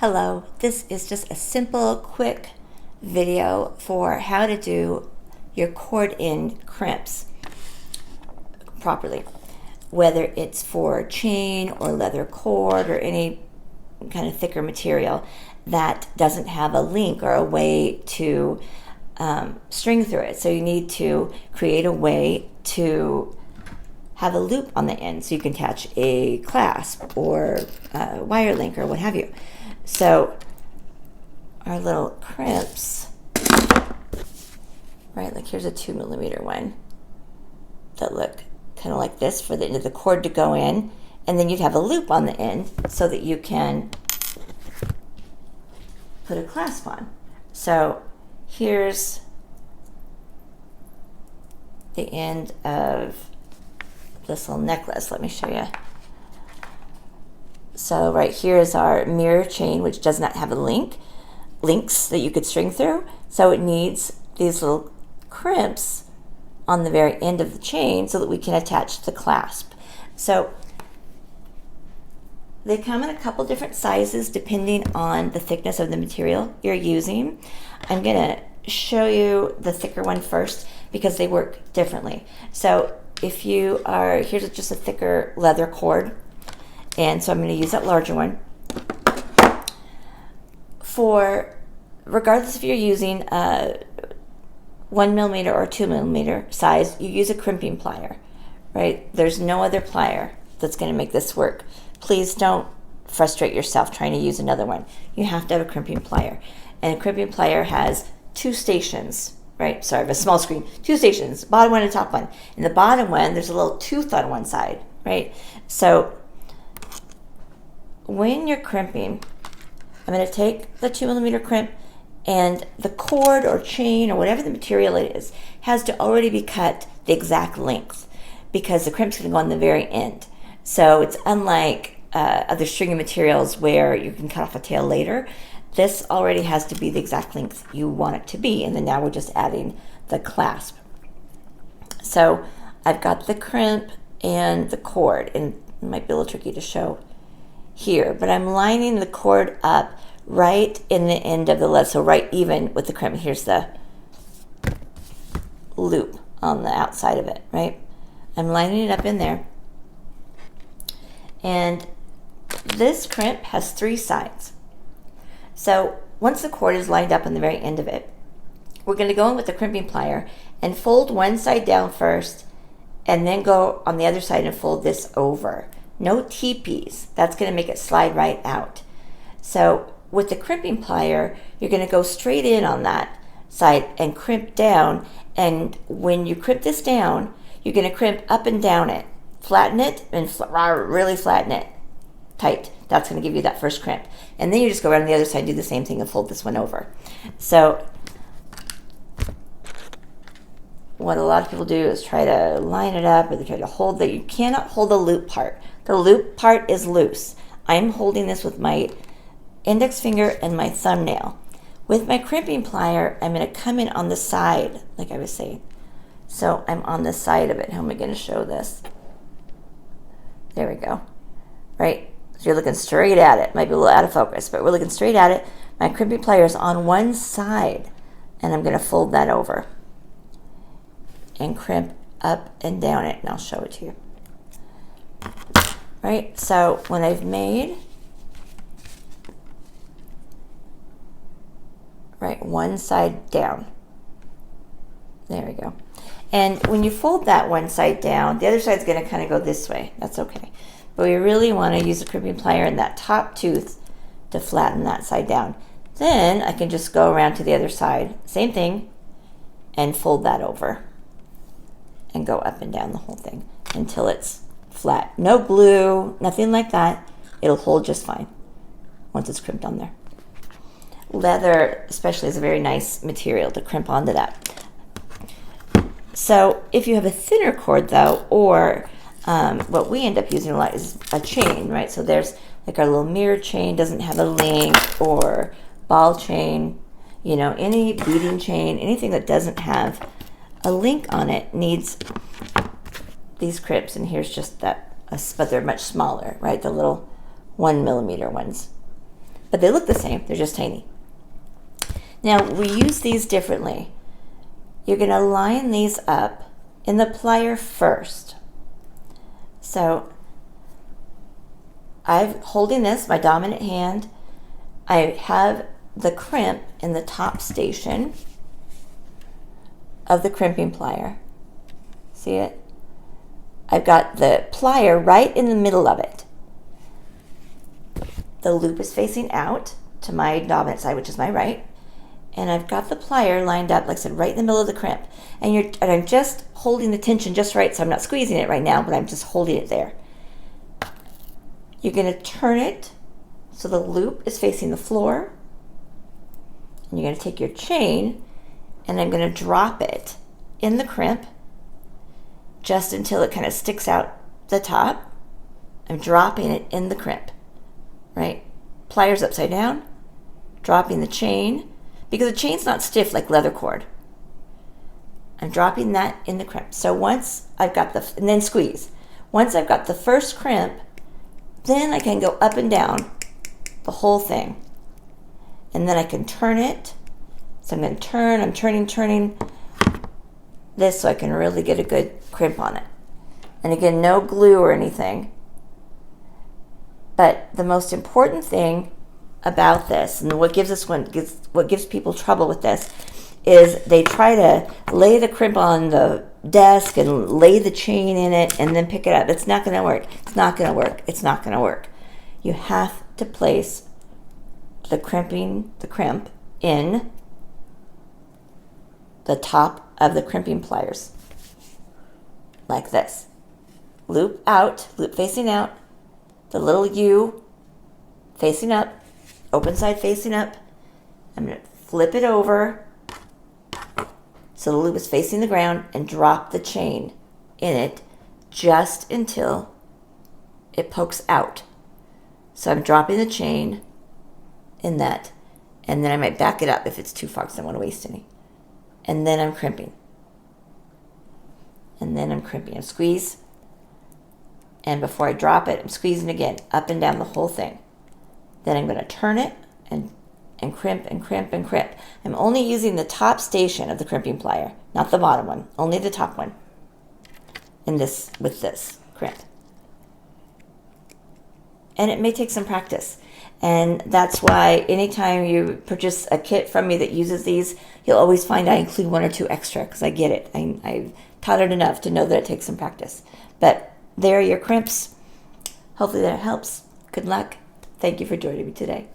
Hello, this is just a simple, quick video for how to do your cord end crimps properly. Whether it's for chain or leather cord or any kind of thicker material that doesn't have a link or a way to string through it. So you need to create a way to have a loop on the end so you can attach a clasp or a wire link or what have you. So our little crimps, right, like here's a 2mm one that look kind of like this for the end of the cord to go in, and then you'd have a loop on the end so that you can put a clasp on. So here's the end of this little necklace. Let me show you. So right here is our mirror chain, which does not have a links that you could string through. So it needs these little crimps on the very end of the chain so that we can attach the clasp. So they come in a couple different sizes depending on the thickness of the material you're using. I'm gonna show you the thicker one first because they work differently. So if you are, here's just a thicker leather cord, and so I'm going to use that larger one. For, regardless if you're using a 1mm or 2mm size, you use a crimping plier, right? There's no other plier that's going to make this work. Please don't frustrate yourself trying to use another one. You have to have a crimping plier. And a crimping plier has two stations, right? Sorry, I have a small screen. Two stations, bottom one and top one. In the bottom one, there's a little tooth on one side, right? So when you're crimping, I'm going to take the 2mm crimp, and the cord or chain or whatever the material it is has to already be cut the exact length because the crimp's going to go on the very end. So it's unlike other stringing materials where you can cut off a tail later. This already has to be the exact length you want it to be, and then now we're just adding the clasp. So I've got the crimp and the cord, and it might be a little tricky to show here, but I'm lining the cord up right in the end of the leather, so right even with the crimp. Here's the loop on the outside of it, right? I'm lining it up in there, and this crimp has 3 sides. So once the cord is lined up on the very end of it, we're going to go in with the crimping plier and fold one side down first, and then go on the other side and fold this over. No teepees. That's going to make it slide right out. So with the crimping plier, you're going to go straight in on that side and crimp down. And when you crimp this down, you're going to crimp up and down it. Flatten it and really flatten it tight. That's going to give you that first crimp. And then you just go around the other side, do the same thing, and fold this one over. So what a lot of people do is try to line it up, or they try to hold that. You cannot hold the loop part. The loop part is loose. I'm holding this with my index finger and my thumbnail. With my crimping plier, I'm going to come in on the side, like I was saying. So I'm on the side of it. How am I going to show this? There we go. Right? So you're looking straight at it. Might be a little out of focus, but we're looking straight at it. My crimping plier is on one side, and I'm going to fold that over and crimp up and down it, and I'll show it to you. Right, so when I've made one side down, there we go. And when you fold that one side down, the other side's going to kind of go this way. That's okay. But we really want to use the crimping plier in that top tooth to flatten that side down. Then I can just go around to the other side, same thing, and fold that over and go up and down the whole thing until it's flat. No glue, nothing like that. It'll hold just fine once it's crimped on there. Leather especially is a very nice material to crimp onto that. So if you have a thinner cord though, or what we end up using a lot is a chain, right? So there's like our little mirror chain, doesn't have a link, or ball chain, you know, any beading chain, anything that doesn't have a link on it needs these crimps. And here's just that, but they're much smaller, right? The little 1mm ones. but they look the same. They're just tiny. Now, we use these differently. You're going to line these up in the plier first. So I'm holding this, my dominant hand. I have the crimp in the top station of the crimping plier. See it? I've got the plier right in the middle of it. The loop is facing out to my dominant side, which is my right. And I've got the plier lined up, like I said, right in the middle of the crimp. And I'm just holding the tension just right, so I'm not squeezing it right now, but I'm just holding it there. You're going to turn it so the loop is facing the floor. And you're going to take your chain, and I'm going to drop it in the crimp just until it kind of sticks out the top. I'm dropping it in the crimp, right? Pliers upside down, dropping the chain, because the chain's not stiff like leather cord. I'm dropping that in the crimp. So once I've got and then squeeze. Once I've got the first crimp, then I can go up and down the whole thing. And then I can turn it. So I'm going to I'm turning this so I can really get a good crimp on it. And again, no glue or anything. But the most important thing about this, and what gives people trouble with this, is they try to lay the crimp on the desk and lay the chain in it and then pick it up. It's not going to work. It's not going to work. It's not going to work. You have to place the crimp in the top of the crimping pliers, like this. Loop out, loop facing out, the little U facing up, open side facing up. I'm going to flip it over so the loop is facing the ground and drop the chain in it just until it pokes out. So I'm dropping the chain in that, and then I might back it up if it's too far because I don't want to waste any. And then I'm crimping. I squeeze. And before I drop it, I'm squeezing again, up and down the whole thing. Then I'm going to turn it and crimp and crimp and crimp. I'm only using the top station of the crimping plier, not the bottom one, only the top one with this crimp. And it may take some practice. And that's why anytime you purchase a kit from me that uses these, you'll always find I include one or two extra because I get it. I've taught it enough to know that it takes some practice. But there are your crimps. Hopefully that helps. Good luck. Thank you for joining me today.